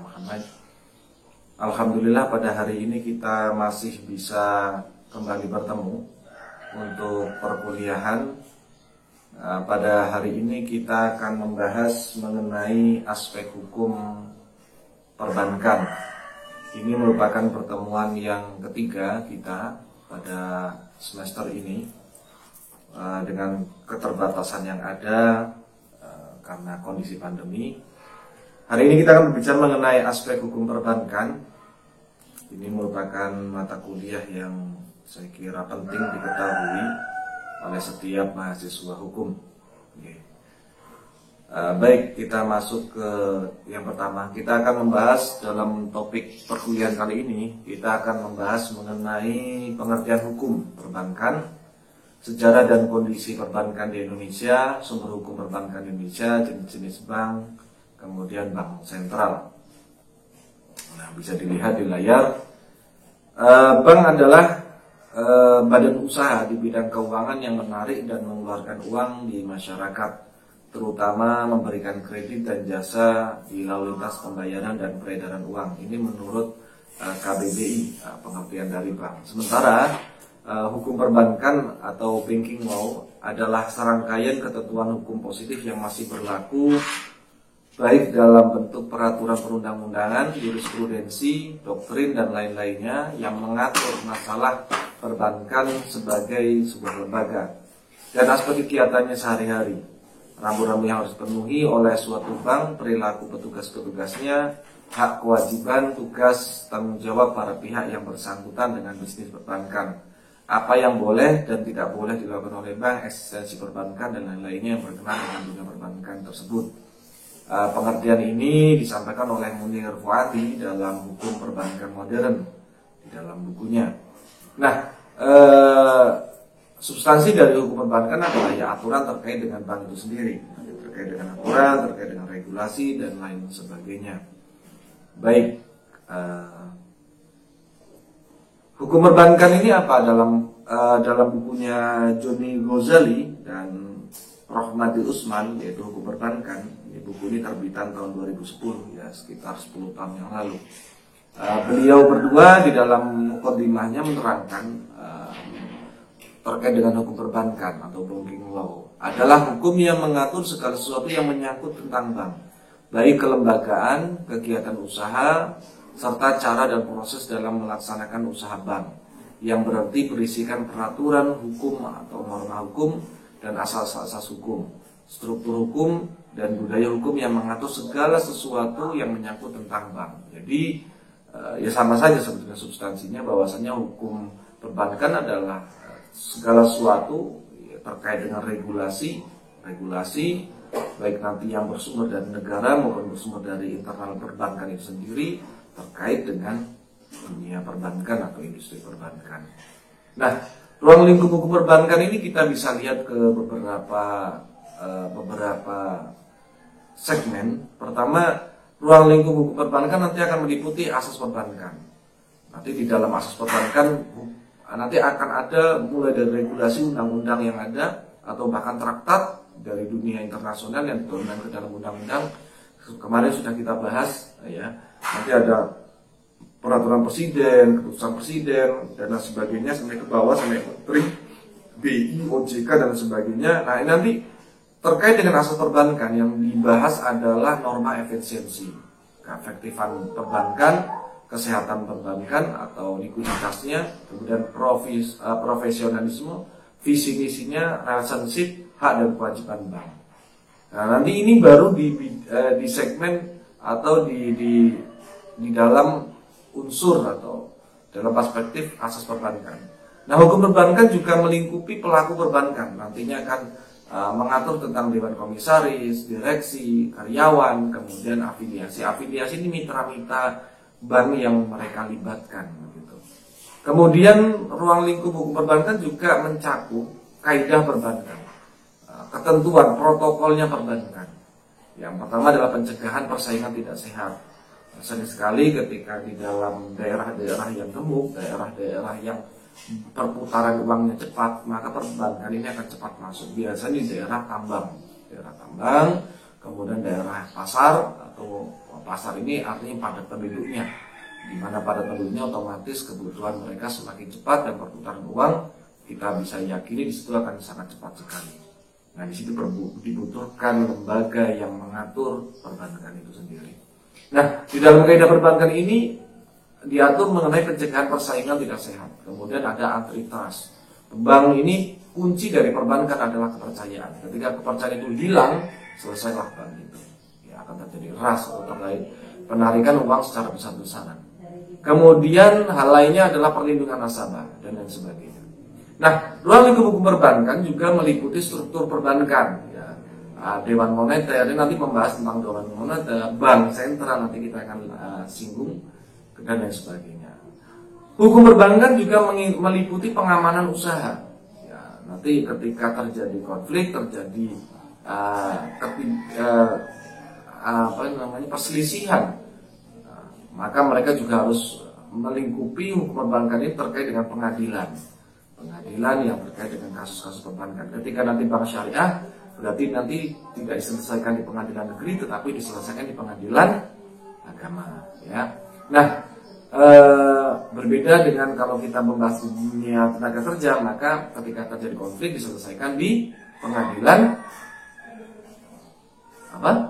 Muhammad. Alhamdulillah pada hari ini kita masih bisa kembali bertemu untuk perkuliahan. Pada hari ini kita akan membahas mengenai aspek hukum perbankan. Ini merupakan pertemuan yang ketiga kita pada semester ini. Dengan keterbatasan yang ada karena kondisi pandemi, hari ini kita akan berbicara mengenai aspek hukum perbankan. Ini merupakan mata kuliah yang saya kira penting diketahui oleh setiap mahasiswa hukum. Baik, kita masuk ke yang pertama. Kita akan membahas dalam topik perkuliahan kali ini, kita akan membahas mengenai pengertian hukum perbankan, sejarah dan kondisi perbankan di Indonesia, sumber hukum perbankan Indonesia, jenis-jenis bank, kemudian bank sentral. Nah, bisa dilihat di layar. Bank adalah badan usaha di bidang keuangan yang menarik dan mengeluarkan uang di masyarakat, terutama memberikan kredit dan jasa di lalu lintas pembayaran dan peredaran uang. Ini menurut KBBI, pengertian dari bank. Sementara hukum perbankan atau banking law adalah serangkaian ketentuan hukum positif yang masih berlaku baik dalam bentuk peraturan perundang-undangan, jurisprudensi, doktrin, dan lain-lainnya yang mengatur masalah perbankan sebagai sebuah lembaga dan aspek kegiatannya sehari-hari. Rambu-rambu yang harus dipenuhi oleh suatu bank, perilaku petugas-petugasnya, hak kewajiban, tugas, tanggung jawab para pihak yang bersangkutan dengan bisnis perbankan, apa yang boleh dan tidak boleh dilakukan oleh bank, eksistensi perbankan, dan lain-lainnya yang berkenaan dengan dunia perbankan tersebut. Pengertian ini disampaikan oleh Munir Fuadi dalam Hukum Perbankan Modern di dalam bukunya. Nah, substansi dari hukum perbankan adalah aturan terkait dengan bank itu sendiri, terkait dengan aturan, terkait dengan regulasi, dan lain sebagainya. Baik, hukum perbankan ini apa? Dalam bukunya Johnny Ghazali dan Rohmati Usman, yaitu Hukum Perbankan. Buku ini terbitan tahun 2010, ya sekitar 10 tahun yang lalu. Beliau berdua di dalam mukadimahnya menerangkan terkait dengan hukum perbankan atau banking law adalah hukum yang mengatur segala sesuatu yang menyangkut tentang bank, baik kelembagaan, kegiatan usaha, serta cara dan proses dalam melaksanakan usaha bank, yang berarti berisikan peraturan hukum atau norma hukum dan asas-asas hukum, struktur hukum, dan budaya hukum yang mengatur segala sesuatu yang menyangkut tentang bank. Jadi ya sama saja sebetulnya substansinya, bahwasanya hukum perbankan adalah segala sesuatu terkait dengan regulasi baik nanti yang bersumber dari negara maupun bersumber dari internal perbankan itu sendiri terkait dengan dunia perbankan atau industri perbankan. Nah, ruang lingkup hukum perbankan ini kita bisa lihat ke beberapa segmen. Pertama, ruang lingkup hukum perbankan nanti akan meliputi asas perbankan. Nanti di dalam asas perbankan nanti akan ada mulai dari regulasi undang-undang yang ada atau bahkan traktat dari dunia internasional yang diturunkan ke dalam undang-undang. Kemarin sudah kita bahas, ya. Nanti ada peraturan presiden, keputusan presiden, dan lain sebagainya sampai ke bawah sampai menteri, BI, OJK, dan sebagainya. Nah, ini nanti terkait dengan asas perbankan yang dibahas adalah norma efisiensi, keefektifan perbankan, kesehatan perbankan atau likuiditasnya, kemudian profesionalisme, visi misinya, relationship, hak dan kewajiban bank. Nah, nanti ini baru di segmen atau di dalam unsur atau dalam perspektif asas perbankan. Nah, hukum perbankan juga melingkupi pelaku perbankan. Nantinya akan mengatur tentang dewan komisaris, direksi, karyawan, kemudian afiliasi. Afiliasi ini mitra-mitra bank yang mereka libatkan, gitu. Kemudian ruang lingkup hukum perbankan juga mencakup kaidah perbankan, ketentuan protokolnya perbankan. Yang pertama adalah pencegahan persaingan tidak sehat. Sering sekali ketika di dalam daerah-daerah yang gemuk, daerah-daerah yang perputaran uangnya cepat, maka perbankan ini akan cepat masuk. Biasanya di daerah tambang, kemudian daerah pasar, atau pasar ini artinya padat penduduknya, di mana padat penduduknya otomatis kebutuhan mereka semakin cepat dan perputaran uang kita bisa yakini di situ akan sangat cepat sekali. Nah, di situ dibutuhkan lembaga yang mengatur perbankan itu sendiri. Nah, di dalam kaidah perbankan ini diatur mengenai pencegahan persaingan tidak sehat. Kemudian ada antitrust. Bank ini kunci dari perbankan adalah kepercayaan. Ketika kepercayaan itu hilang, selesailah bank itu. Ya, akan terjadi ras atau terkait penarikan uang secara besar-besaran. Kemudian hal lainnya adalah perlindungan nasabah dan lain sebagainya. Nah, ruang lingkup hukum perbankan juga meliputi struktur perbankan. Ya. Dewan Moneter, ini nanti membahas tentang Dewan Moneter, bank sentral nanti kita akan singgung, dan lain sebagainya. Hukum perbankan juga meliputi pengamanan usaha. Ya, nanti ketika terjadi konflik, terjadi perselisihan, maka mereka juga harus melingkupi hukum perbankan ini terkait dengan pengadilan yang terkait dengan kasus-kasus perbankan. Ketika nanti bank syariah, berarti nanti tidak diselesaikan di pengadilan negeri, tetapi diselesaikan di pengadilan agama. Ya. Nah, berbeda dengan kalau kita membahas dunia tenaga kerja, maka ketika terjadi konflik diselesaikan di pengadilan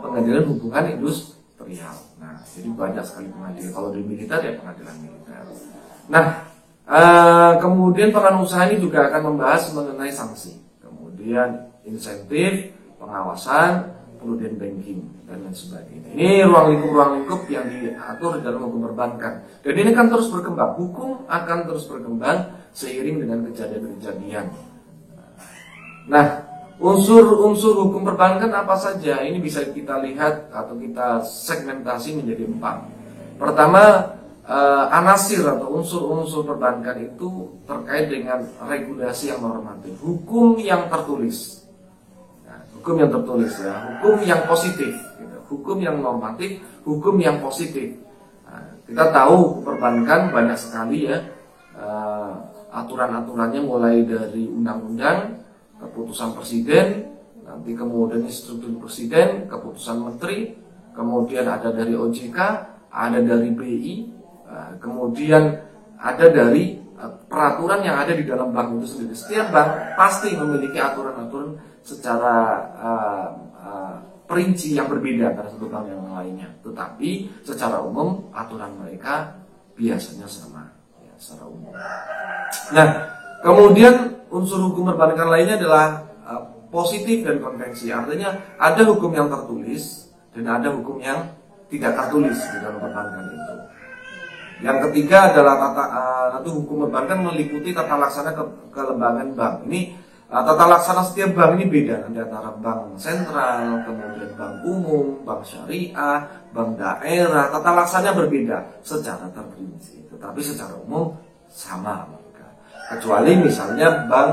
pengadilan hubungan industrial. Nah, jadi banyak sekali pengadilan. Kalau di militer ya pengadilan militer. Nah, kemudian peran usaha ini juga akan membahas mengenai sanksi, kemudian insentif, pengawasan, kemudian banking dan lain sebagainya. Ini ruang lingkup yang diatur dalam hukum perbankan. Dan ini kan terus berkembang. Hukum akan terus berkembang seiring dengan kejadian-kejadian. Nah, unsur-unsur hukum perbankan apa saja? Ini bisa kita lihat atau kita segmentasi menjadi 4. Pertama, anasir atau unsur-unsur perbankan itu terkait dengan regulasi yang normatif, hukum yang tertulis, hukum yang tertulis ya, hukum yang positif, gitu. Hukum yang normatif, hukum yang positif. Nah, kita tahu perbankan banyak sekali ya aturan-aturannya, mulai dari undang-undang, keputusan presiden, nanti kemudian instruksi presiden, keputusan menteri, kemudian ada dari OJK, ada dari BI. Kemudian ada dari peraturan yang ada di dalam bank itu sendiri. Setiap bank pasti memiliki aturan-aturan secara perinci yang berbeda antara satu bank yang lainnya. Tetapi secara umum aturan mereka biasanya sama, ya, secara umum. Nah, kemudian unsur hukum perbankan lainnya adalah positif dan konvensi. Artinya ada hukum yang tertulis dan ada hukum yang tidak tertulis di dalam perbankan itu. Yang ketiga adalah hukum perbankan meliputi tata laksana kelembagaan bank. Ini tata laksana setiap bank ini beda antara bank sentral, kemudian bank umum, bank syariah, bank daerah. Tata laksananya berbeda secara terperinci, tetapi secara umum sama mereka. Kecuali misalnya bank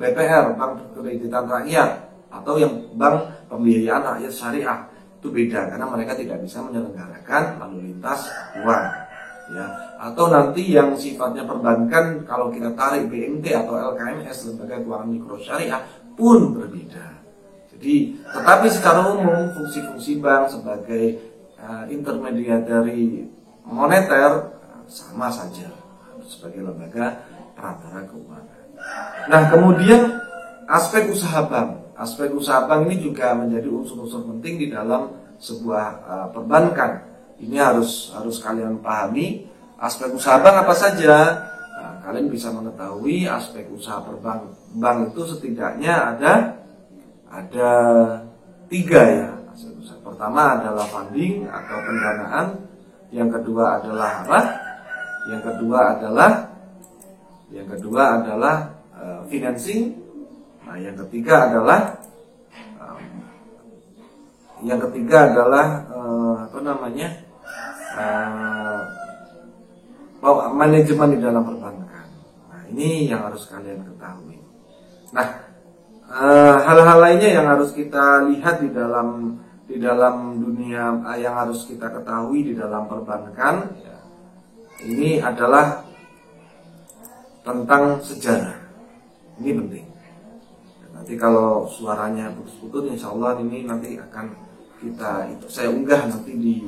BPR, bank kreditan rakyat, atau yang bank pembiayaan rakyat syariah, itu beda karena mereka tidak bisa menyelenggarakan lalu lintas uang. Ya, atau nanti yang sifatnya perbankan, kalau kita tarik BMT atau LKMS, lembaga keuangan mikro syariah, pun berbeda. Jadi, tetapi secara umum fungsi-fungsi bank sebagai intermediari moneter sama saja sebagai lembaga perantara keuangan. Nah, kemudian aspek usaha bank. Aspek usaha bank ini juga menjadi unsur-unsur penting di dalam sebuah perbankan. Ini harus kalian pahami aspek usaha bank apa saja. Nah, kalian bisa mengetahui aspek usaha bank itu setidaknya ada 3 ya. Pertama adalah funding atau pendanaan, yang kedua adalah apa? Yang kedua adalah financing. Nah, yang ketiga adalah manajemen di dalam perbankan. Nah, ini yang harus kalian ketahui. Nah, hal-hal lainnya yang harus kita lihat di dalam dunia yang harus kita ketahui di dalam perbankan ya, ini adalah tentang sejarah. Ini penting. Nanti kalau suaranya putus-putus, insya Allah ini nanti akan saya unggah nanti di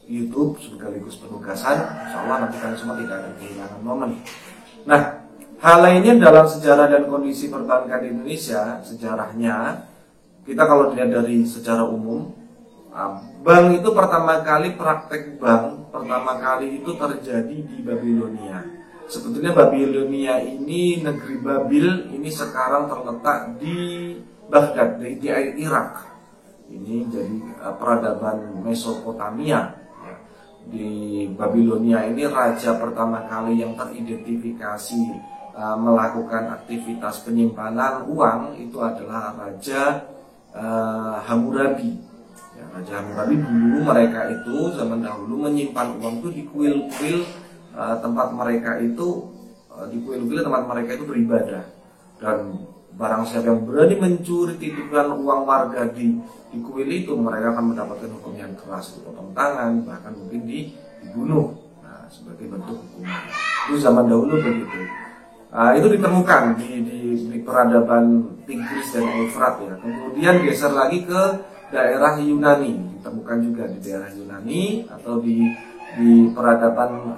YouTube sekaligus penugasan. Insya Allah nanti kalian semua tidak akan kehilangan momen. Nah, hal lainnya dalam sejarah dan kondisi perbankan di Indonesia, sejarahnya kita kalau dilihat dari secara umum, bank itu pertama kali praktek bank pertama kali itu terjadi di Babilonia. Sebetulnya Babilonia ini, negeri Babil ini sekarang terletak di Baghdad, di Irak. Ini jadi peradaban Mesopotamia. Di Babilonia ini raja pertama kali yang teridentifikasi melakukan aktivitas penyimpanan uang itu adalah Raja Hammurabi. Ya, Raja Hammurabi dulu mereka itu zaman dahulu menyimpan uang itu di kuil-kuil tempat mereka itu tempat mereka itu beribadah, dan barang siapa yang berani mencuri titipan uang warga di kuil itu, mereka akan mendapatkan hukum yang keras, dipotong tangan, bahkan mungkin dibunuh sebagai bentuk hukuman. Itu zaman dahulu begitu. Itu ditemukan di peradaban Tigris dan Efrat ya. Kemudian geser lagi ke daerah Yunani, ditemukan juga di daerah Yunani atau di peradaban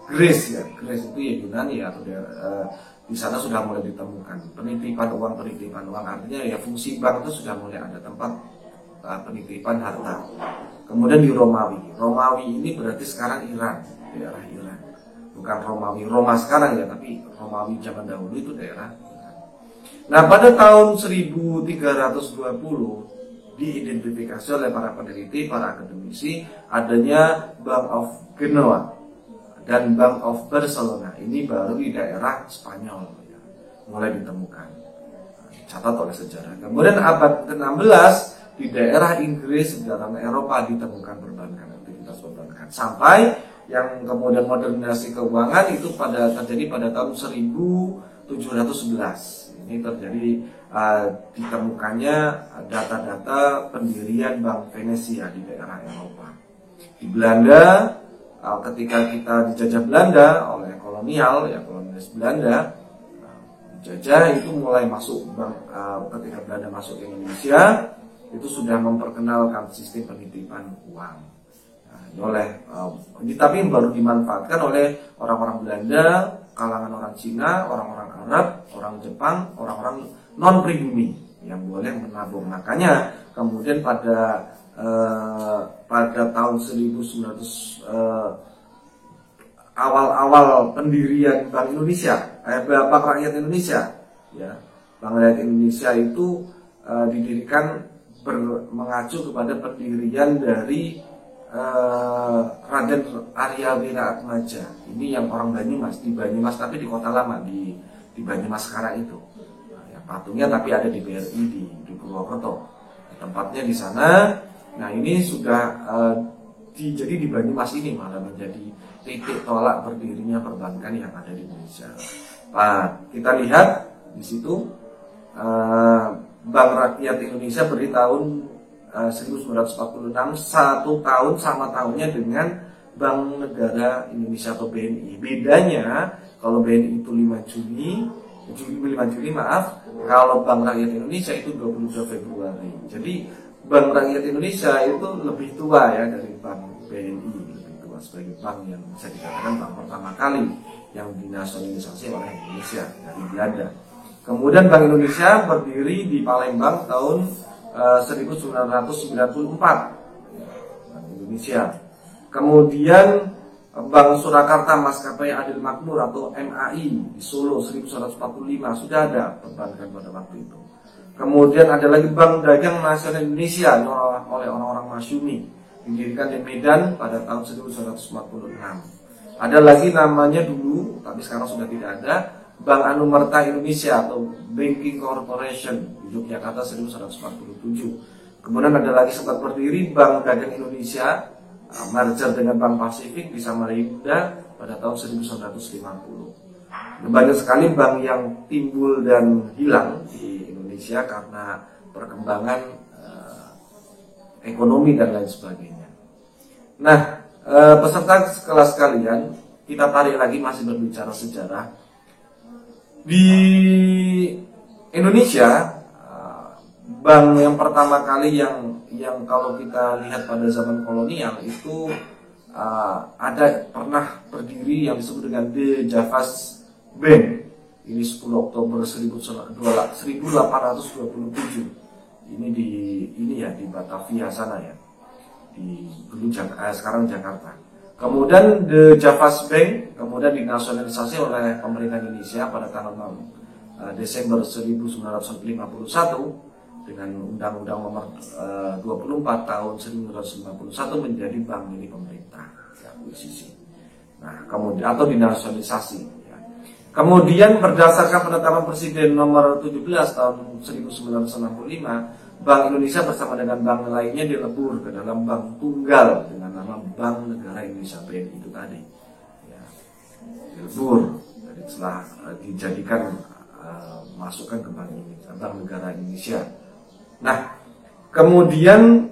Greece ya. Greece itu ya Yunani ya, atau di sana sudah mulai ditemukan penitipan uang artinya ya fungsi bank itu sudah mulai ada tempat penitipan harta. Kemudian di Romawi ini berarti sekarang Iran, daerah Iran, bukan Romawi Roma sekarang ya, tapi Romawi zaman dahulu itu daerah Iran. Nah, pada tahun 1320 diidentifikasi oleh para peneliti, para akademisi adanya Bank of Genoa dan Bank of Barcelona. Ini baru di daerah Spanyol ya, mulai ditemukan, catat oleh sejarah. Kemudian abad ke-16 di daerah Inggris, di dalam Eropa ditemukan aktivitas perbankan, sampai yang kemudian modernisasi keuangan itu terjadi pada tahun 1711. Ini terjadi ditemukannya data-data pendirian Bank Venesia di daerah Eropa. Di Belanda, ketika kita dijajah Belanda oleh kolonialis Belanda, dijajah itu mulai masuk ketika Belanda masuk ke Indonesia itu sudah memperkenalkan sistem penitipan uang. Tapi baru dimanfaatkan oleh orang-orang Belanda, kalangan orang Cina, orang-orang Arab, orang Jepang, orang-orang non pribumi yang boleh menabung. Makanya kemudian pada tahun 1900 awal-awal pendirian Bank Indonesia, Bank Rakyat Indonesia, ya, Bank Rakyat Indonesia itu didirikan mengacu kepada pendirian dari Raden Arya Wiraatmaja. Ini yang orang Banyumas, di Banyumas tapi di Kota Lama, di Banyumas sekarang itu. Ya, patungnya tapi ada di BRI di Purwokerto. Tempatnya di sana. Nah, ini sudah jadi di Banyumas ini malah menjadi titik tolak berdirinya perbankan yang ada di Indonesia. Nah, kita lihat di situ Bank Rakyat Indonesia berdiri tahun 1946, satu tahun sama tahunnya dengan Bank Negara Indonesia atau BNI. Bedanya kalau BNI itu 5 Juni, kalau Bank Rakyat Indonesia itu 22 Februari. Jadi Bank Rakyat Indonesia itu lebih tua ya dari Bank BNI, lebih tua sebagai bank yang bisa dikatakan bank pertama kali yang dinasionalisasi oleh Indonesia dari Belanda. Kemudian Bank Indonesia berdiri di Palembang tahun 1994, Bank Indonesia. Kemudian Bank Surakarta Maskapai Adil Makmur atau MAI di Solo 1945 sudah ada perbankan pada waktu itu. Kemudian ada lagi Bank Dagang Nasional Indonesia oleh orang-orang Masyumi, didirikan di Medan pada tahun 1946. Ada lagi namanya dulu, tapi sekarang sudah tidak ada, Bank Anumerta Indonesia atau Banking Corporation di Yogyakarta 1947. Kemudian ada lagi sempat berdiri Bank Dagang Indonesia, merger dengan Bank Pasifik di Samarinda pada tahun 1950. Banyak sekali bank yang timbul dan hilang di Indonesia karena perkembangan ekonomi dan lain sebagainya. Nah, peserta kelas kalian, kita tarik lagi masih berbicara sejarah. Di Indonesia, bank yang pertama kali yang kalau kita lihat pada zaman kolonial itu ada pernah berdiri yang disebut dengan The Javas Bank. Ini 10 Oktober 1827. Ini di Batavia sana ya. Dulu sekarang Jakarta. Kemudian The Javas Bank kemudian dinasionalisasi oleh pemerintah Indonesia pada tanggal 6 Desember 1951 dengan Undang-Undang Nomor 24 tahun 1951 menjadi bank milik pemerintah, akuisisi. Nah, kemudian atau dinasionalisasi. Ya. Kemudian berdasarkan penetapan Presiden Nomor 17 tahun 1965, Bank Indonesia bersama dengan bank lainnya dilebur ke dalam bank tunggal dengan nama Bank Negara Indonesia BNI itu tadi. Ya. Dilebur, jadi setelah dijadikan masukkan ke Bank Negara Indonesia. Nah, kemudian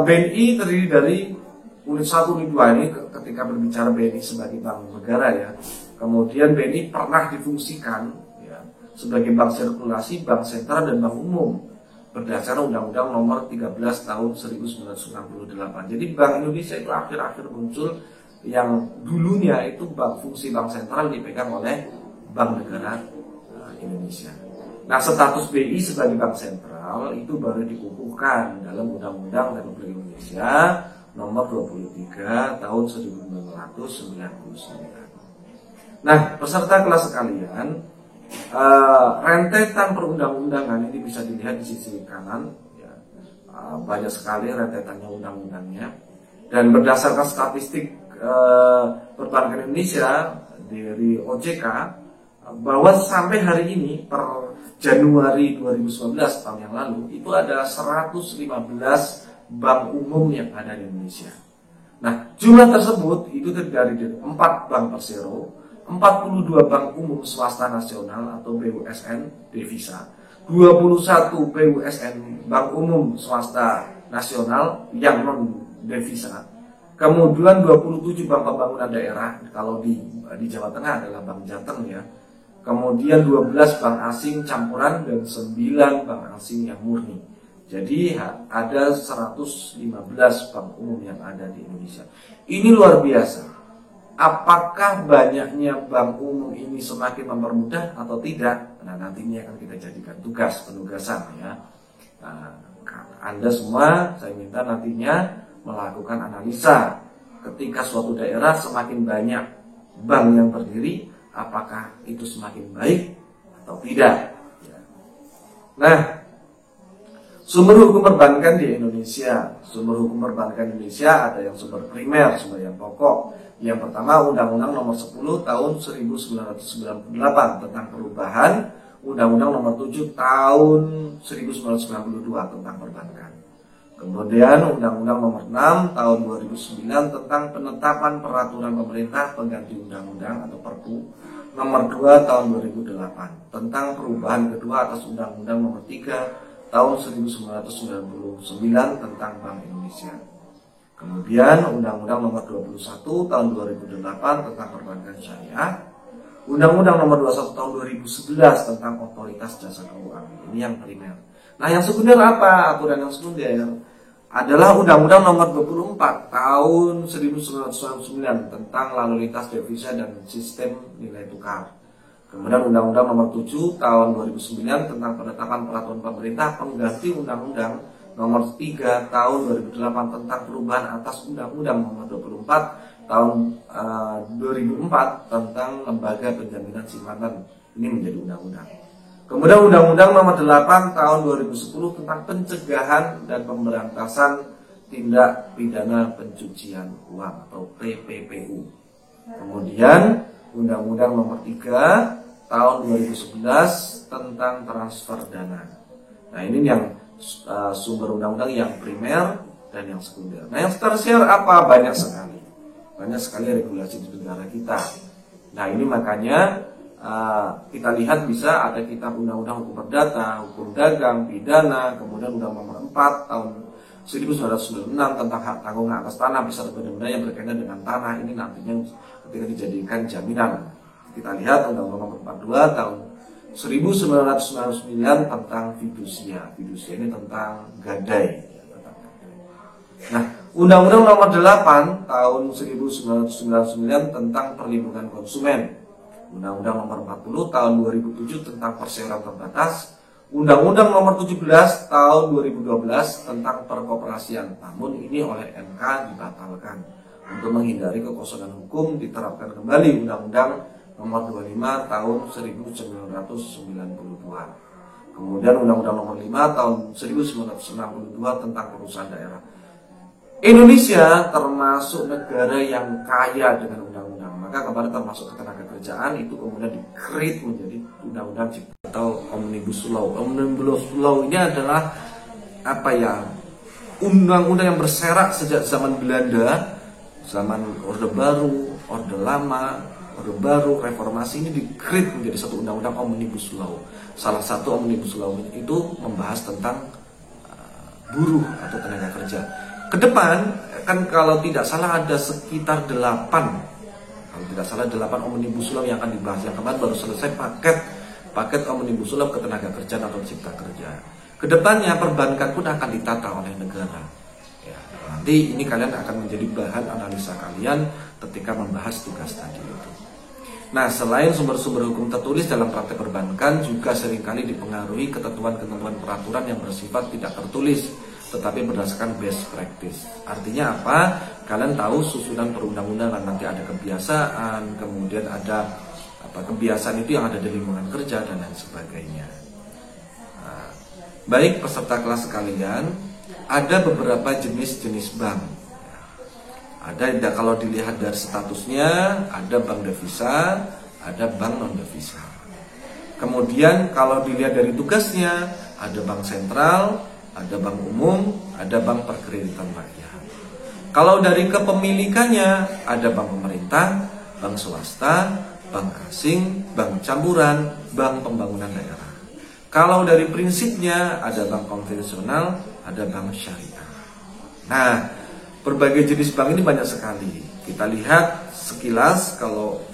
BNI terdiri dari unit 1, unit 2 ini ketika berbicara BNI sebagai bank negara ya. Kemudian BNI pernah difungsikan ya, sebagai bank sirkulasi, bank sentral dan bank umum berdasarkan Undang-Undang Nomor 13 tahun 1998. Jadi Bank Indonesia itu akhir-akhir muncul yang dulunya itu fungsi bank sentral dipegang oleh Bank Negara Indonesia. Nah, status BI sebagai bank sentral itu baru dikukuhkan dalam Undang-Undang Republik Indonesia Nomor 23 tahun 1999. Nah, peserta kelas sekalian, rentetan perundang-undangan ini bisa dilihat di sisi kanan. Ya. Banyak sekali rentetannya undang-undangnya. Dan berdasarkan statistik perbankan Indonesia dari OJK, bahwa sampai hari ini per Januari 2019 tahun yang lalu itu ada 115 bank umum yang ada di Indonesia. Nah, jumlah tersebut itu terdiri dari 4 bank persero, 42 bank umum swasta nasional atau BUSN devisa, 21 BUSN bank umum swasta nasional yang non devisa. Kemudian 27 bank pembangunan daerah, kalau di Jawa Tengah adalah Bank Jateng ya. Kemudian 12 bank asing campuran dan 9 bank asing yang murni. Jadi ada 115 bank umum yang ada di Indonesia. Ini luar biasa. Apakah banyaknya bank umum ini semakin mempermudah atau tidak? Nah, nantinya akan kita jadikan penugasan ya. Nah, Anda semua saya minta nantinya melakukan analisa ketika suatu daerah semakin banyak bank yang berdiri, apakah itu semakin baik atau tidak? Nah, sumber hukum perbankan di Indonesia. Sumber hukum perbankan Indonesia ada yang sumber primer, sumber yang pokok. Yang pertama Undang-Undang Nomor 10 tahun 1998 tentang perubahan Undang-Undang Nomor 7 tahun 1992 tentang perbankan. Kemudian Undang-Undang Nomor 6 tahun 2009 tentang penetapan peraturan pemerintah pengganti undang-undang atau Perpu Nomor 2 tahun 2008 tentang perubahan kedua atas Undang-Undang Nomor 3 tahun 1999 tentang Bank Indonesia. Kemudian Undang-Undang Nomor 21 tahun 2008 tentang perbankan syariah, Undang-Undang Nomor 21 tahun 2011 tentang otoritas jasa keuangan. Ini yang primer. Nah, yang sekunder apa? Aturan yang sekunder adalah Undang-Undang Nomor 24 tahun 1999 tentang lalu lintas devisa dan sistem nilai tukar. Kemudian Undang-Undang Nomor 7 tahun 2009 tentang penetapan peraturan pemerintah pengganti Undang-Undang Nomor 3 tahun 2008 tentang perubahan atas Undang-Undang Nomor 24 tahun 2004 tentang lembaga penjaminan simpanan. Ini menjadi undang-undang. Kemudian Undang-Undang Nomor 8 tahun 2010 tentang pencegahan dan pemberantasan tindak pidana pencucian uang atau TPPU. Kemudian Undang-Undang Nomor 3 tahun 2011 tentang transfer dana. Nah, ini yang sumber undang-undang yang primer dan yang sekunder. Nah, yang tersier apa? Banyak sekali regulasi di negara kita. Nah, ini makanya kita lihat bisa ada kitab Undang-Undang Hukum Perdata, Hukum Dagang, Pidana, kemudian Undang Nomor 4 tahun 1996 tentang hak tanggung atas tanah beserta benda-benda yang berkaitan dengan tanah. Ini nantinya ketika dijadikan jaminan. Kita lihat Undang-Undang Nomor 42 tahun 1999 tentang fidusia. Fidusia ini tentang gadai. Nah, Undang-Undang Nomor 8 tahun 1999 tentang perlindungan konsumen. Undang-Undang Nomor 40 tahun 2007 tentang perseroan terbatas. Undang-Undang Nomor 17 tahun 2012 tentang perkoperasian. Namun ini oleh MK dibatalkan. Untuk menghindari kekosongan hukum diterapkan kembali Undang-Undang Nomor 25 tahun 1992. Kemudian Undang-Undang Nomor 5 tahun 1962 tentang perusahaan daerah. Indonesia termasuk negara yang kaya dengan undang-undang. Maka kemarin termasuk ketenagakerjaan itu kemudian di-create menjadi undang-undang cipta atau Omnibus Law. Omnibus Law ini adalah undang-undang yang berserak sejak zaman Belanda, zaman Orde Baru, Orde Lama, Orde Baru, Reformasi, ini di-create menjadi satu undang-undang Omnibus Law. Salah satu Omnibus Law itu membahas tentang buruh atau tenaga kerja. Kedepan kan kalau tidak salah ada sekitar 8 Omnibus Law yang akan dibahas. Yang kemarin baru selesai paket Omnibus Law ketenaga kerjaan atau cipta kerja. Kedepannya perbankan pun akan ditata oleh negara. Ya, nanti ini kalian akan menjadi bahan analisa kalian ketika membahas tugas tadi itu. Nah, selain sumber-sumber hukum tertulis dalam praktek perbankan juga seringkali dipengaruhi ketentuan-ketentuan peraturan yang bersifat tidak tertulis, tetapi berdasarkan best practice. Artinya apa? Kalian tahu susunan perundang-undangan, nanti ada kebiasaan, kemudian ada kebiasaan itu yang ada di lingkungan kerja dan lain sebagainya. Nah, baik peserta kelas sekalian, ada beberapa jenis-jenis bank. Ada, kalau dilihat dari statusnya, ada bank devisa, ada bank non devisa. Kemudian kalau dilihat dari tugasnya, ada bank sentral, ada bank umum, ada bank perkreditan rakyat. Kalau dari kepemilikannya, ada bank pemerintah, bank swasta, bank asing, bank campuran, bank pembangunan daerah. Kalau dari prinsipnya, ada bank konvensional, ada bank syariah. Nah, berbagai jenis bank ini banyak sekali. Kita lihat sekilas, kalau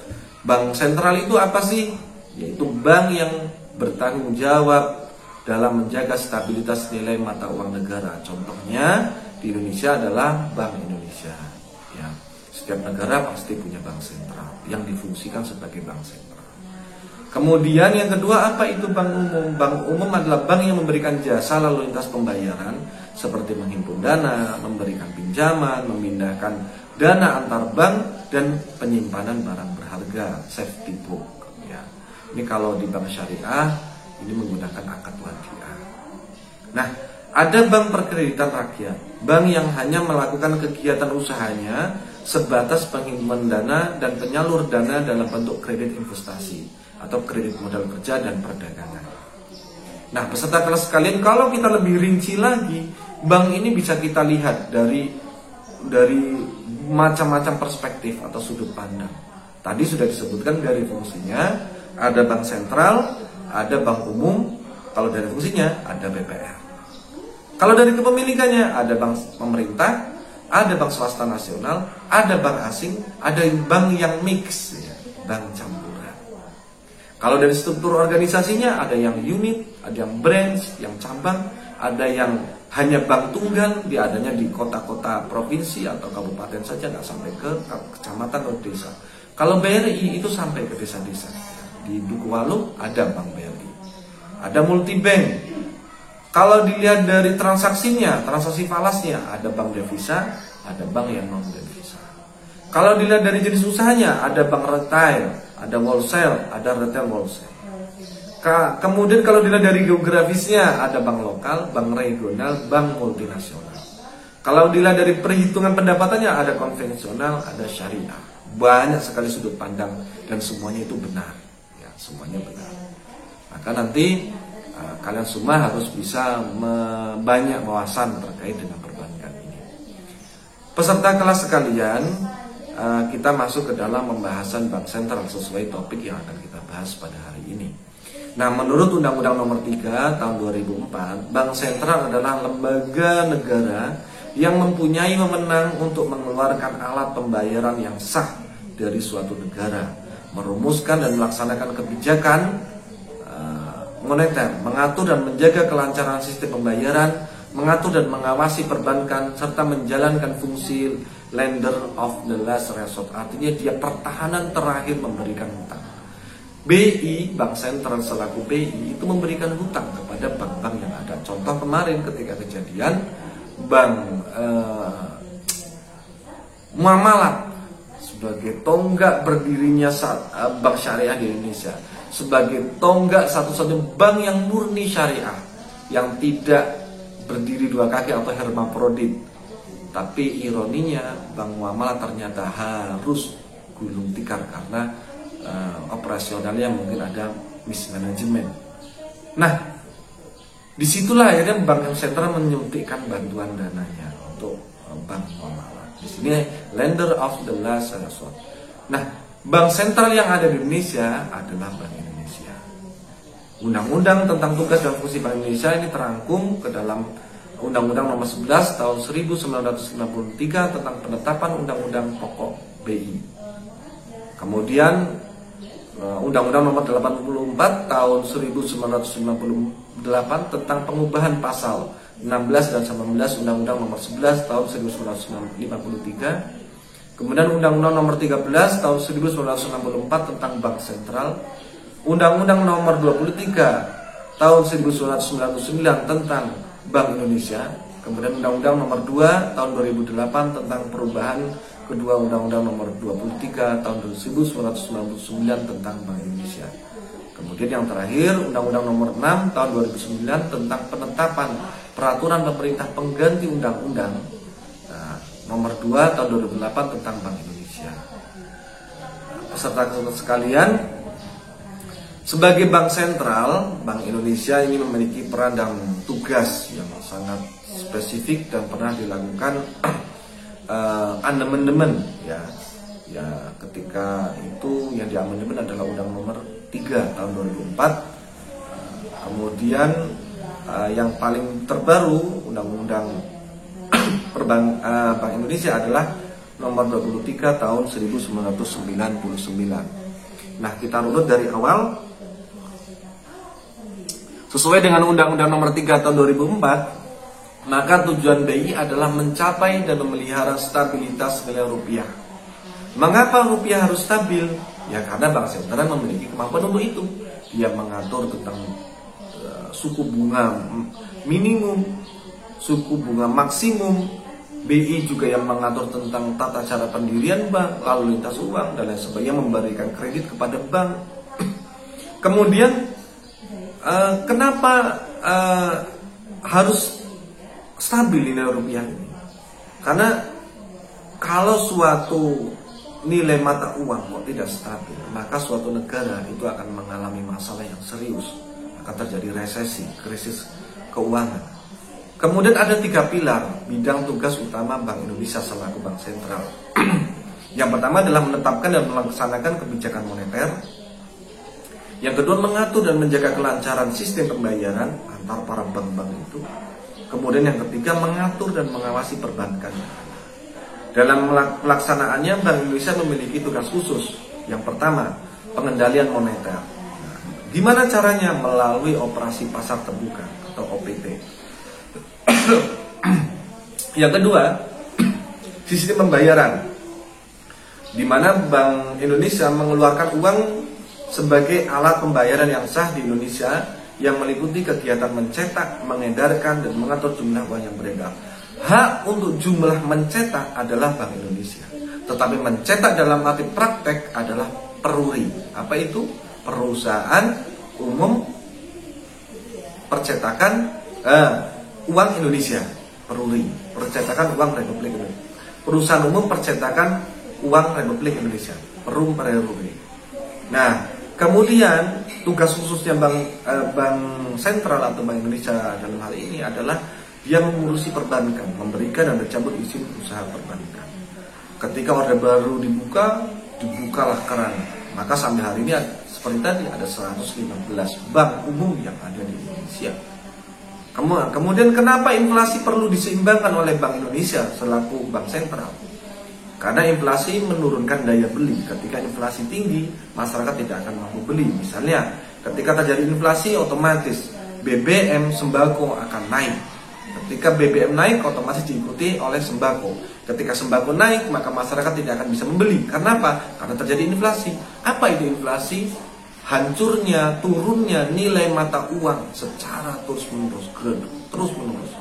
bank sentral itu apa sih? Yaitu bank yang bertanggung jawab dalam menjaga stabilitas nilai mata uang negara. Contohnya di Indonesia adalah Bank Indonesia. Ya, setiap negara pasti punya bank sentral yang difungsikan sebagai bank sentral. Kemudian yang kedua, apa itu bank umum? Bank umum adalah bank yang memberikan jasa lalu lintas pembayaran seperti menghimpun dana, memberikan pinjaman, memindahkan dana antar bank, dan penyimpanan barang berharga, safety book. Ya. Ini kalau di bank syariah ini menggunakan akad wadiah. Nah, ada bank perkreditan rakyat, bank yang hanya melakukan kegiatan usahanya sebatas penghimpun dana dan penyalur dana dalam bentuk kredit investasi atau kredit modal kerja dan perdagangan. Nah, peserta kelas sekalian, kalau kita lebih rinci lagi, bank ini bisa kita lihat dari macam-macam perspektif atau sudut pandang. Tadi sudah disebutkan dari fungsinya, ada bank sentral, ada bank umum. Kalau dari fungsinya, ada BPR. Kalau dari kepemilikannya, ada bank pemerintah, ada bank swasta nasional, ada bank asing, ada bank yang mix, ya, bank campuran. Kalau dari struktur organisasinya, ada yang unit, ada yang branch, yang cabang, ada yang hanya bank tunggal, dia adanya di kota-kota provinsi atau kabupaten saja, nggak sampai ke kecamatan atau desa. Kalau BRI itu sampai ke desa-desa. Di Dukuwalu ada bank BRI, ada multibank. Kalau dilihat dari transaksinya, transaksi falasnya, ada bank devisa, ada bank yang non devisa. Kalau dilihat dari jenis usahanya, ada bank retail, ada wholesale, ada retail wholesale. Kemudian kalau dilihat dari geografisnya, ada bank lokal, bank regional, bank multinasional. Kalau dilihat dari perhitungan pendapatannya, ada konvensional, ada syariah. Banyak sekali sudut pandang dan semuanya itu benar. Ya, semuanya benar. Maka nanti kalian semua harus bisa banyak wawasan terkait dengan perbankan ini. Peserta kelas sekalian, kita masuk ke dalam pembahasan bank sentral sesuai topik yang akan kita bahas pada hari ini. Nah, menurut Undang-Undang Nomor 3 tahun 2004, bank sentral adalah lembaga negara yang mempunyai wewenang untuk mengeluarkan alat pembayaran yang sah dari suatu negara, merumuskan dan melaksanakan kebijakan moneter, mengatur dan menjaga kelancaran sistem pembayaran, mengatur dan mengawasi perbankan, serta menjalankan fungsi lender of the last resort. Artinya dia pertahanan terakhir memberikan hutang. BI, Bank Sentral selaku BI, itu memberikan hutang kepada bank-bank yang ada. Contoh kemarin ketika kejadian Bank Muamalat sebagai tonggak berdirinya bank syariah di Indonesia, sebagai tonggak satu-satunya bank yang murni syariah, yang tidak berdiri dua kaki atau hermafrodit. Tapi ironinya Bank Muamalat ternyata harus gulung tikar karena operasionalnya mungkin ada mismanagement. Nah, disitulah akhirnya Bank Sentral menyuntikkan bantuan dananya untuk Bank Muamalat. Di sini lender of the last resort. Nah, bank sentral yang ada di Indonesia adalah Bank Indonesia. Undang-undang tentang tugas dan fungsi Bank Indonesia ini terangkum ke dalam Undang-Undang Nomor 11 Tahun 1993 tentang penetapan Undang-Undang Pokok BI. Kemudian Undang-Undang Nomor 84 Tahun 1998 tentang pengubahan pasal 16 dan 19 Undang-Undang Nomor 11 Tahun 1953. Kemudian Undang-Undang Nomor 13 Tahun 1964 tentang Bank Sentral, Undang-Undang Nomor 23 Tahun 1999 tentang Bank Indonesia, kemudian Undang-Undang Nomor 2 Tahun 2008 tentang perubahan kedua Undang-Undang Nomor 23 Tahun 1999 tentang Bank Indonesia. Kemudian yang terakhir Undang-Undang Nomor 6 Tahun 2009 tentang penetapan peraturan pemerintah pengganti Undang-Undang Nomor 2 Tahun 2008 tentang Bank Indonesia. Peserta sekalian, sebagai bank sentral, Bank Indonesia ini memiliki peran dan tugas yang sangat spesifik dan pernah dilakukan amandemen ya ketika itu yang diamandemen adalah Undang Nomor 3 Tahun 2004. Kemudian yang paling terbaru Undang-Undang Bank Indonesia adalah Nomor 23 Tahun 1999. Nah, kita runut dari awal. Sesuai dengan Undang-Undang Nomor 3 Tahun 2004, maka tujuan BI adalah mencapai dan memelihara stabilitas nilai rupiah. Mengapa rupiah harus stabil? Ya karena Bank Sentral memiliki kemampuan untuk itu. Dia mengatur tentang suku bunga minimum, suku bunga maksimum. BI juga yang mengatur tentang tata cara pendirian bank, lalu lintas uang dan lain sebagainya, memberikan kredit kepada bank. Kemudian kenapa harus stabil nilai rupiah ini? Karena kalau suatu nilai mata uang kok tidak stabil, maka suatu negara itu akan mengalami masalah yang serius, akan terjadi resesi, krisis keuangan. Kemudian ada 3 pilar bidang tugas utama Bank Indonesia selaku bank sentral. Yang pertama adalah menetapkan dan melaksanakan kebijakan moneter. Yang kedua, mengatur dan menjaga kelancaran sistem pembayaran antar para bank-bank itu. Kemudian yang ketiga, mengatur dan mengawasi perbankan. Dalam pelaksanaannya, Bank Indonesia memiliki tugas khusus. Yang pertama, pengendalian moneter. Gimana caranya? Melalui operasi pasar terbuka atau OPT. Yang kedua, sistem pembayaran, di mana Bank Indonesia mengeluarkan uang sebagai alat pembayaran yang sah di Indonesia, yang meliputi kegiatan mencetak, mengedarkan, dan mengatur jumlah uang yang beredar. Hak untuk jumlah mencetak adalah Bank Indonesia, tetapi mencetak dalam arti praktek adalah Peruri. Apa itu? Perusahaan Umum Percetakan Uang Indonesia, Peruri, Percetakan Uang Republik Indonesia. Perusahaan Umum Percetakan Uang Republik Indonesia, Peruri. Nah, kemudian tugas khususnya Bank Sentral atau Bank Indonesia dalam hal ini adalah dia mengurusi perbankan, memberikan dan mencabut izin usaha perbankan. Ketika orde baru dibukalah keran. Maka sampai hari ini seperti tadi ada 115 bank umum yang ada di Indonesia. Kemudian kenapa inflasi perlu diseimbangkan oleh Bank Indonesia selaku bank sentral? Karena inflasi menurunkan daya beli. Ketika inflasi tinggi, masyarakat tidak akan mampu beli. Misalnya, Ketika terjadi inflasi, otomatis BBM sembako akan naik. Ketika BBM naik, otomatis diikuti oleh sembako. Ketika sembako naik, maka masyarakat tidak akan bisa membeli. Karena apa? Karena terjadi inflasi. Apa itu inflasi? Hancurnya, turunnya nilai mata uang secara terus-menerus, terus-menerus.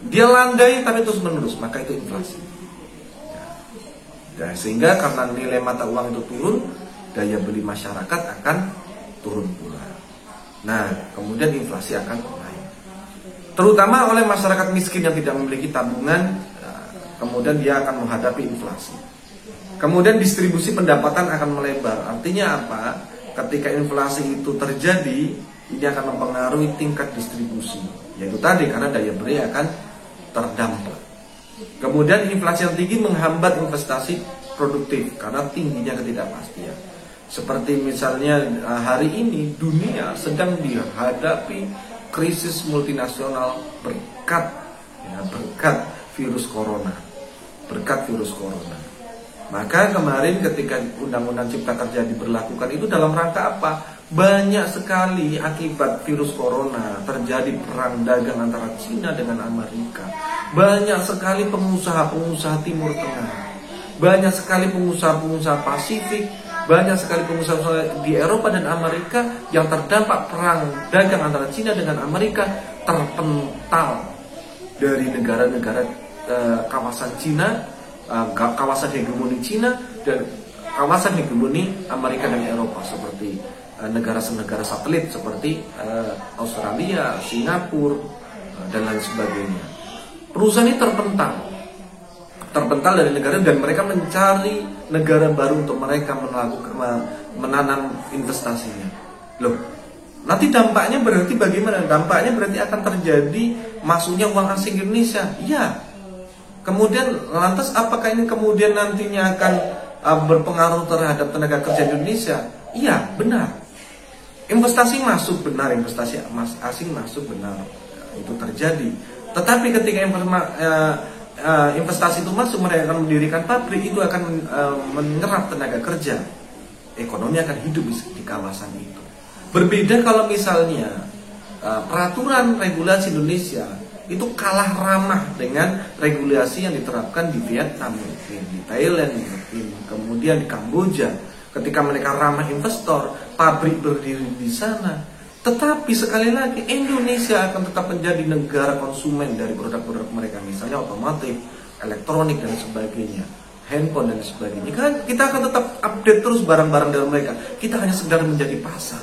Dia landai tapi terus-menerus, maka itu inflasi. Ya, sehingga karena nilai mata uang itu turun, daya beli masyarakat akan turun pula. Nah, kemudian inflasi akan naik. Terutama oleh masyarakat miskin yang tidak memiliki tabungan, kemudian dia akan menghadapi inflasi. Kemudian distribusi pendapatan akan melebar. Artinya apa? Ketika inflasi itu terjadi, ini akan mempengaruhi tingkat distribusi. Yaitu tadi karena daya beli akan terdampak. Kemudian inflasi yang tinggi menghambat investasi produktif karena tingginya ketidakpastian. Seperti misalnya hari ini dunia sedang dihadapi krisis multinasional berkat virus corona. Maka kemarin ketika Undang-Undang Cipta Kerja diberlakukan itu dalam rangka apa? Banyak sekali akibat virus corona terjadi perang dagang antara Cina dengan Amerika. Banyak sekali pengusaha-pengusaha Timur Tengah, banyak sekali pengusaha-pengusaha Pasifik, banyak sekali pengusaha di Eropa dan Amerika yang terdampak perang dagang antara Cina dengan Amerika, terpental dari negara-negara kawasan Cina, kawasan hegemoni Cina dan kawasan hegemoni Amerika dan Eropa, seperti negara-negara satelit seperti Australia, Singapura dan lain sebagainya. Perusahaan ini terpental dari negara dan mereka mencari negara baru untuk mereka menanam investasinya. Loh, nanti dampaknya berarti bagaimana? Dampaknya berarti akan terjadi masuknya uang asing ke Indonesia. Iya. Kemudian lantas apakah ini kemudian nantinya akan berpengaruh terhadap tenaga kerja Indonesia? Iya, benar. Investasi masuk benar, investasi asing masuk benar, itu terjadi. Tetapi ketika investasi itu masuk, mereka akan mendirikan pabrik, itu akan menyerap tenaga kerja. Ekonomi akan hidup di kawasan itu. Berbeda kalau misalnya peraturan regulasi Indonesia itu kalah ramah dengan regulasi yang diterapkan di Vietnam, di Thailand, kemudian di Kamboja. Ketika mereka ramah investor, pabrik berdiri di sana. Tetapi sekali lagi Indonesia akan tetap menjadi negara konsumen dari produk-produk mereka, misalnya otomotif, elektronik dan sebagainya, handphone dan sebagainya. Kan kita akan tetap update terus barang-barang dari mereka. Kita hanya sekedar menjadi pasar.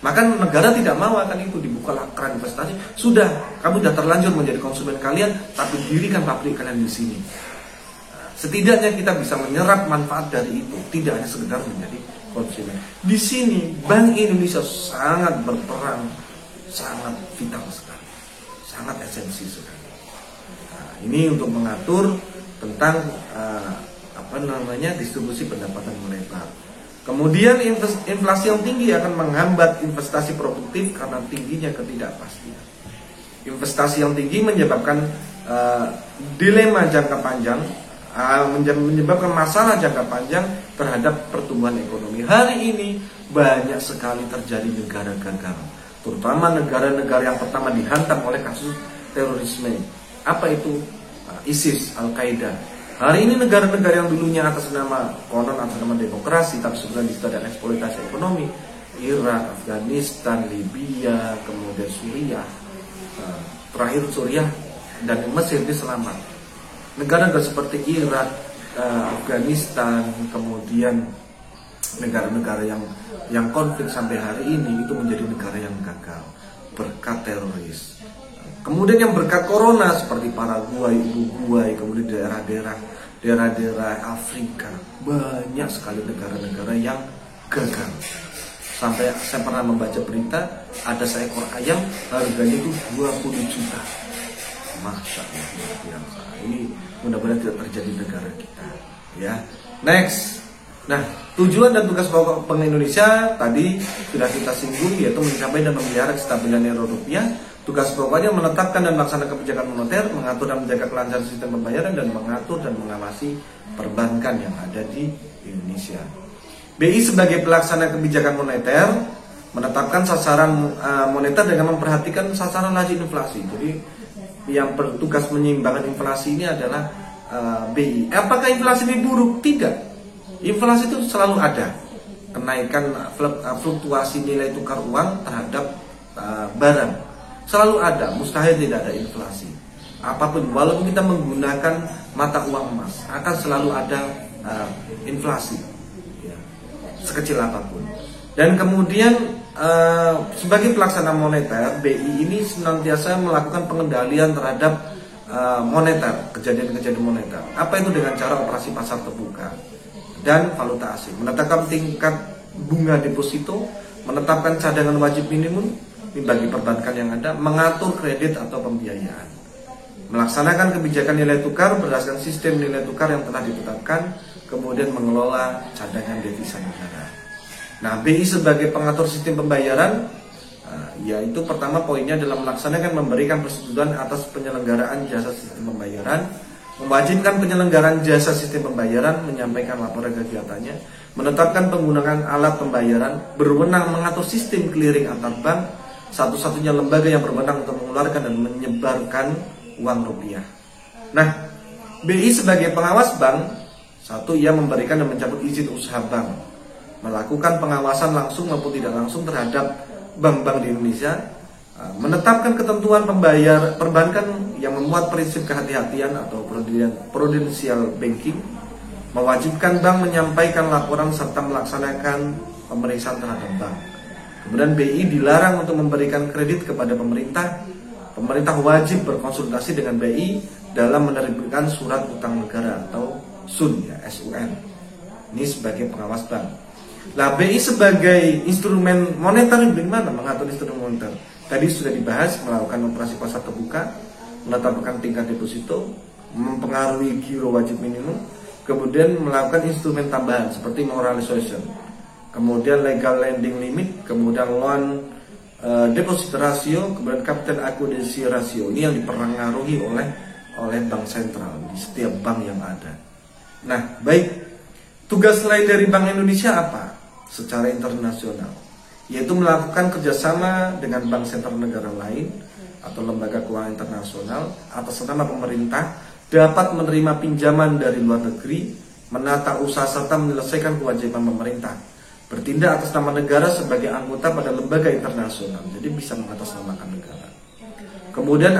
Maka negara tidak mau akan itu, dibuka keran investasi. Sudah, kamu sudah terlanjur menjadi konsumen kalian, tapi dirikan pabrik kalian di sini. Setidaknya kita bisa menyerap manfaat dari itu, tidak hanya sekedar menjadi konsumen. Di sini Bank Indonesia sangat berperan, sangat vital sekali, sangat esensi sekali. Nah, ini untuk mengatur tentang distribusi pendapatan melebar. Kemudian inflasi yang tinggi akan menghambat investasi produktif karena tingginya ketidakpastian. Investasi yang tinggi menyebabkan dilema jangka panjang, menyebabkan masalah jangka panjang terhadap pertumbuhan ekonomi. Hari ini banyak sekali terjadi negara gagal, terutama negara-negara yang pertama dihantam oleh kasus terorisme. Apa itu? ISIS, Al-Qaeda. Hari ini negara-negara yang dulunya atas nama demokrasi, tapi sebenarnya di situ ada eksploitasi ekonomi. Irak, Afghanistan, Libya, kemudian Suriah, terakhir Suriah dan Mesir ini selamat. Negara-negara seperti Irak, Afghanistan, kemudian negara-negara yang konflik sampai hari ini itu menjadi negara yang gagal berkat teroris. Kemudian yang berkat corona seperti Paraguay, Uruguay, kemudian daerah-daerah Afrika, banyak sekali negara-negara yang gagal. Sampai saya pernah membaca berita ada seekor ayam harganya itu 20 juta. Masya Allah, luar biasa. Ini mudah-mudahan tidak terjadi di negara kita. Ya, next. Nah, tujuan dan tugas pokok Bank Indonesia tadi sudah kita singgung, yaitu mencapai dan memelihara kestabilan nilai rupiah. Tugas pokoknya menetapkan dan melaksanakan kebijakan moneter, mengatur dan menjaga kelancaran sistem pembayaran, dan mengatur dan mengawasi perbankan yang ada di Indonesia. BI sebagai pelaksana kebijakan moneter menetapkan sasaran moneter dengan memperhatikan sasaran laju inflasi. Jadi yang bertugas menyeimbangkan inflasi ini adalah BI. Apakah inflasi ini buruk? Tidak. Inflasi itu selalu ada. Kenaikan fluktuasi nilai tukar uang terhadap barang selalu ada, mustahil tidak ada inflasi. Apapun, walaupun kita menggunakan mata uang emas, akan selalu ada inflasi, ya, sekecil apapun. Dan kemudian sebagai pelaksana moneter, BI ini senantiasa melakukan pengendalian terhadap moneter, kejadian-kejadian moneter. Apa itu? Dengan cara operasi pasar terbuka dan valuta asing, menetapkan tingkat bunga deposito, menetapkan cadangan wajib minimum ini bagi perbankan yang ada, mengatur kredit atau pembiayaan, melaksanakan kebijakan nilai tukar berdasarkan sistem nilai tukar yang telah ditetapkan, kemudian mengelola cadangan devisa negara. Nah, BI sebagai pengatur sistem pembayaran, yaitu pertama poinnya dalam melaksanakan memberikan persetujuan atas penyelenggaraan jasa sistem pembayaran, mewajibkan penyelenggaraan jasa sistem pembayaran menyampaikan laporan kegiatannya, menetapkan penggunaan alat pembayaran, berwenang mengatur sistem clearing antar bank, satu-satunya lembaga yang berwenang untuk mengeluarkan dan menyebarkan uang rupiah. Nah, BI sebagai pengawas bank, satu, ia memberikan dan mencabut izin usaha bank, melakukan pengawasan langsung maupun tidak langsung terhadap bank-bank di Indonesia, menetapkan ketentuan pembayar perbankan yang memuat prinsip kehati-hatian atau prudential banking, mewajibkan bank menyampaikan laporan serta melaksanakan pemeriksaan terhadap bank. Kemudian BI dilarang untuk memberikan kredit kepada pemerintah. Pemerintah wajib berkonsultasi dengan BI dalam menerbitkan surat utang negara atau SUN, ya, SUN. Ini sebagai pengawas bank. Nah, BI sebagai instrumen moneter bagaimana mengatur instrumen moneter? Tadi sudah dibahas, melakukan operasi pasar terbuka, menetapkan tingkat deposito, mempengaruhi giro wajib minimum, kemudian melakukan instrumen tambahan seperti moralization, kemudian legal lending limit, kemudian loan deposit ratio, kemudian capital adequacy ratio. Ini yang dipengaruhi oleh bank sentral di setiap bank yang ada. Nah, baik, tugas lain dari Bank Indonesia apa? Secara internasional, yaitu melakukan kerjasama dengan bank sentral negara lain atau lembaga keuangan internasional atas nama pemerintah dapat menerima pinjaman dari luar negeri, menata usaha serta menyelesaikan kewajiban pemerintah, bertindak atas nama negara sebagai anggota pada lembaga internasional, jadi bisa mengatasnamakan negara. Kemudian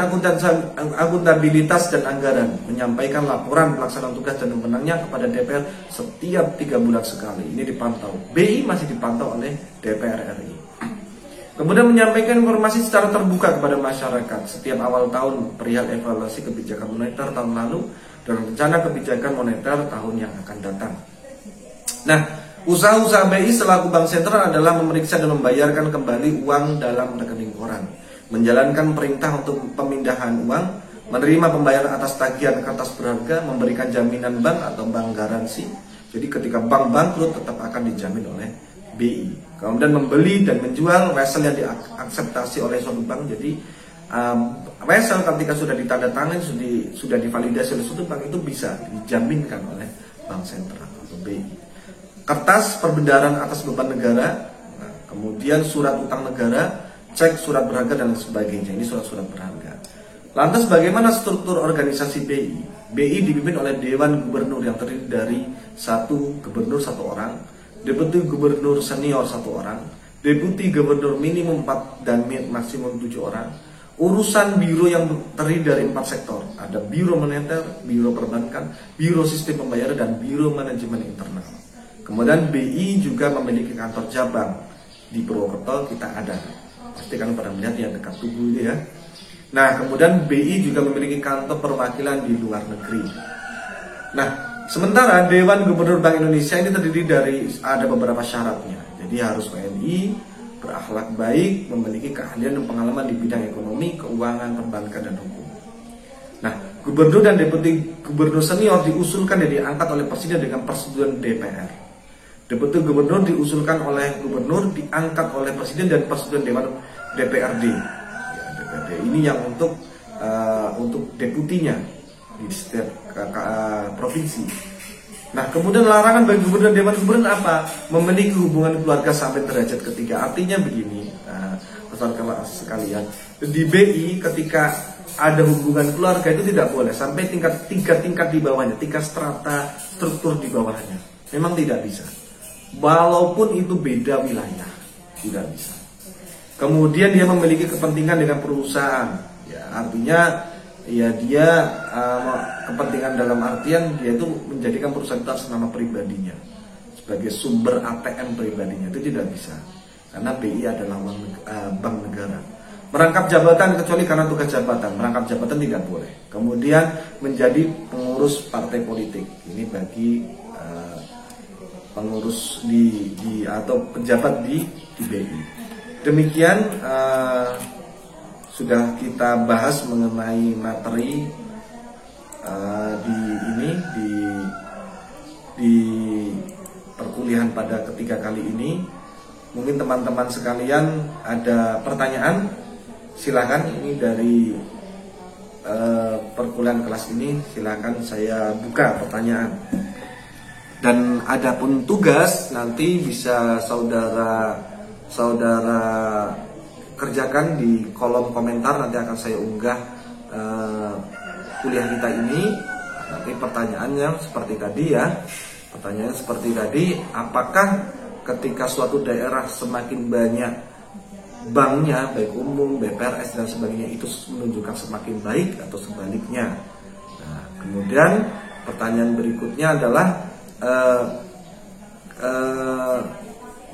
akuntabilitas dan anggaran, menyampaikan laporan pelaksanaan tugas dan wewenangnya kepada DPR setiap 3 bulan sekali. Ini dipantau. BI masih dipantau oleh DPR RI. Kemudian menyampaikan informasi secara terbuka kepada masyarakat setiap awal tahun perihal evaluasi kebijakan moneter tahun lalu dan rencana kebijakan moneter tahun yang akan datang. Nah, usaha-usaha BI selaku bank sentral adalah memeriksa dan membayarkan kembali uang dalam rekening koran, menjalankan perintah untuk pemindahan uang, menerima pembayaran atas tagihan kertas berharga, memberikan jaminan bank atau bank garansi. Jadi ketika bank bangkrut tetap akan dijamin oleh BI. Kemudian membeli dan menjual wesel yang diakseptasi oleh suatu bank. Jadi wesel ketika sudah ditandatangani, sudah divalidasi oleh suatu bank, itu bisa dijaminkan oleh bank sentral atau BI. Kertas perbendaharaan atas beban negara, kemudian surat utang negara, cek surat berharga dan sebagainya. Ini surat-surat berharga. Lantas bagaimana struktur organisasi BI? BI dipimpin oleh Dewan Gubernur yang terdiri dari 1 gubernur 1 orang, deputi gubernur senior 1 orang, deputi gubernur minimum 4 dan maksimum 7 orang. Urusan biro yang terdiri dari 4 sektor. Ada biro moneter, biro perbankan, biro sistem pembayaran, dan biro manajemen internal. Kemudian BI juga memiliki kantor cabang di Purwokerto, kita ada. Pasti kan pada melihat yang dekat Tugu itu ya. Nah, kemudian BI juga memiliki kantor perwakilan di luar negeri. Nah, sementara Dewan Gubernur Bank Indonesia ini terdiri dari ada beberapa syaratnya. Jadi harus WNI, berakhlak baik, memiliki keahlian dan pengalaman di bidang ekonomi, keuangan, perbankan, dan hukum. Nah, gubernur dan deputi gubernur senior diusulkan dan diangkat oleh presiden dengan persetujuan DPR. Deputi gubernur diusulkan oleh gubernur, diangkat oleh presiden dan persetujuan Dewan DPRD. Ya, DPRD ini yang untuk deputinya di setiap provinsi. Nah, kemudian larangan bagi gubernur dan dewan gubernur apa? Memiliki hubungan keluarga sampai derajat ketiga. Artinya begini, rekan-rekan sekalian, di BI ketika ada hubungan keluarga itu tidak boleh sampai tiga tingkat di bawahnya, tingkat strata struktur di bawahnya. Memang tidak bisa. Walaupun itu beda wilayah, tidak bisa. Kemudian dia memiliki kepentingan dengan perusahaan, ya artinya ya dia kepentingan dalam artian dia itu menjadikan perusahaan itu atas nama pribadinya sebagai sumber ATM pribadinya, itu tidak bisa karena BI adalah bank negara. Merangkap jabatan kecuali karena tugas jabatan, merangkap jabatan tidak boleh. Kemudian menjadi pengurus partai politik, ini bagi pengurus atau pejabat di BI. Demikian sudah kita bahas mengenai materi di perkuliahan pada ketiga kali ini. Mungkin teman-teman sekalian ada pertanyaan, silakan. Ini dari perkuliahan kelas ini, silakan saya buka pertanyaan. Dan adapun tugas nanti bisa saudara kerjakan di kolom komentar, nanti akan saya unggah kuliah kita ini. Nanti pertanyaannya seperti tadi ya. Pertanyaannya seperti tadi, apakah ketika suatu daerah semakin banyak banknya, baik umum, BPRS dan sebagainya, itu menunjukkan semakin baik atau sebaliknya? Nah, kemudian pertanyaan berikutnya adalah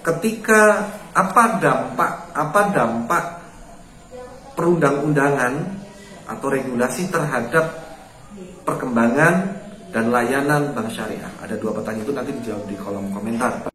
ketika apa dampak perundang-undangan atau regulasi terhadap perkembangan dan layanan bank syariah? Ada dua pertanyaan itu, nanti dijawab di kolom komentar.